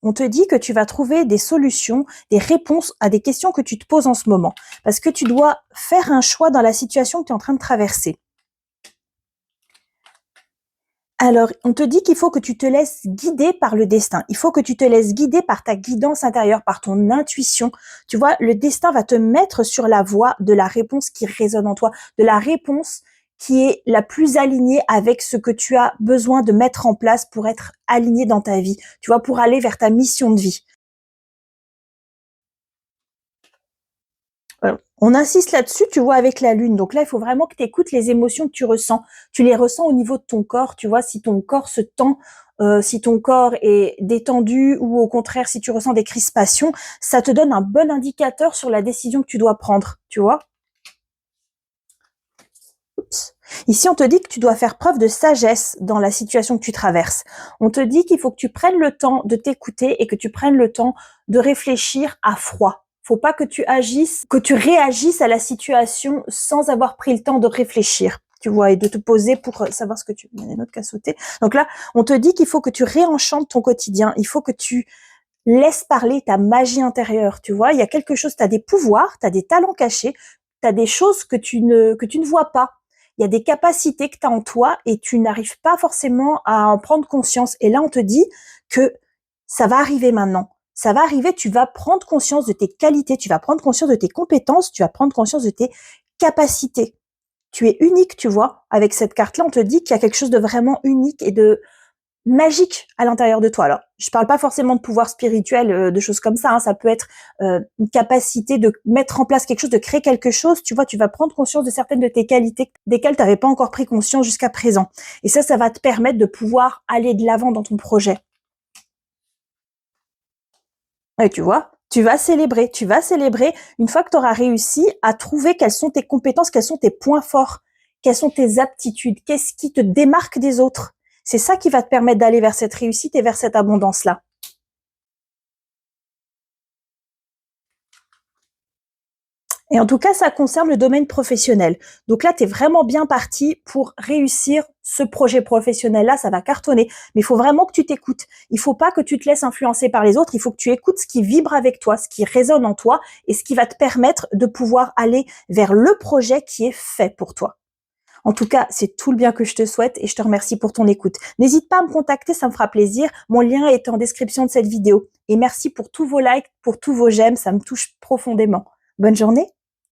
on te dit que tu vas trouver des solutions, des réponses à des questions que tu te poses en ce moment. Parce que tu dois faire un choix dans la situation que tu es en train de traverser. Alors, on te dit qu'il faut que tu te laisses guider par le destin. Il faut que tu te laisses guider par ta guidance intérieure, par ton intuition. Tu vois, le destin va te mettre sur la voie de la réponse qui résonne en toi, de la réponse qui est la plus alignée avec ce que tu as besoin de mettre en place pour être aligné dans ta vie. Tu vois, pour aller vers ta mission de vie. On insiste là-dessus, tu vois, avec la lune. Donc là, il faut vraiment que tu écoutes les émotions que tu ressens. Tu les ressens au niveau de ton corps, tu vois, si ton corps se tend, si ton corps est détendu ou au contraire, si tu ressens des crispations, ça te donne un bon indicateur sur la décision que tu dois prendre, tu vois. Oups. Ici, on te dit que tu dois faire preuve de sagesse dans la situation que tu traverses. On te dit qu'il faut que tu prennes le temps de t'écouter et que tu prennes le temps de réfléchir à froid. Faut pas que tu agisses, que tu réagisses à la situation sans avoir pris le temps de réfléchir, tu vois, et de te poser pour savoir ce que tu... Il y en a une autre qui a sauté. Donc là, on te dit qu'il faut que tu réenchantes ton quotidien. Il faut que tu laisses parler ta magie intérieure, tu vois. Il y a quelque chose, tu as des pouvoirs, tu as des talents cachés, tu as des choses que tu ne vois pas. Il y a des capacités que tu as en toi et tu n'arrives pas forcément à en prendre conscience. Et là, on te dit que ça va arriver maintenant. Ça va arriver, tu vas prendre conscience de tes qualités, tu vas prendre conscience de tes compétences, tu vas prendre conscience de tes capacités. Tu es unique, tu vois. Avec cette carte-là, on te dit qu'il y a quelque chose de vraiment unique et de magique à l'intérieur de toi. Alors, je parle pas forcément de pouvoir spirituel, de choses comme ça, hein. Ça peut être une capacité de mettre en place quelque chose, de créer quelque chose. Tu vois, tu vas prendre conscience de certaines de tes qualités desquelles tu n'avais pas encore pris conscience jusqu'à présent. Et ça va te permettre de pouvoir aller de l'avant dans ton projet. Et tu vois, tu vas célébrer une fois que tu auras réussi à trouver quelles sont tes compétences, quels sont tes points forts, quelles sont tes aptitudes, qu'est-ce qui te démarque des autres. C'est ça qui va te permettre d'aller vers cette réussite et vers cette abondance-là. Et en tout cas, ça concerne le domaine professionnel. Donc là, tu es vraiment bien parti pour réussir ce projet professionnel-là, ça va cartonner. Mais il faut vraiment que tu t'écoutes. Il faut pas que tu te laisses influencer par les autres, il faut que tu écoutes ce qui vibre avec toi, ce qui résonne en toi et ce qui va te permettre de pouvoir aller vers le projet qui est fait pour toi. En tout cas, c'est tout le bien que je te souhaite et je te remercie pour ton écoute. N'hésite pas à me contacter, ça me fera plaisir. Mon lien est en description de cette vidéo. Et merci pour tous vos likes, pour tous vos j'aime, ça me touche profondément. Bonne journée.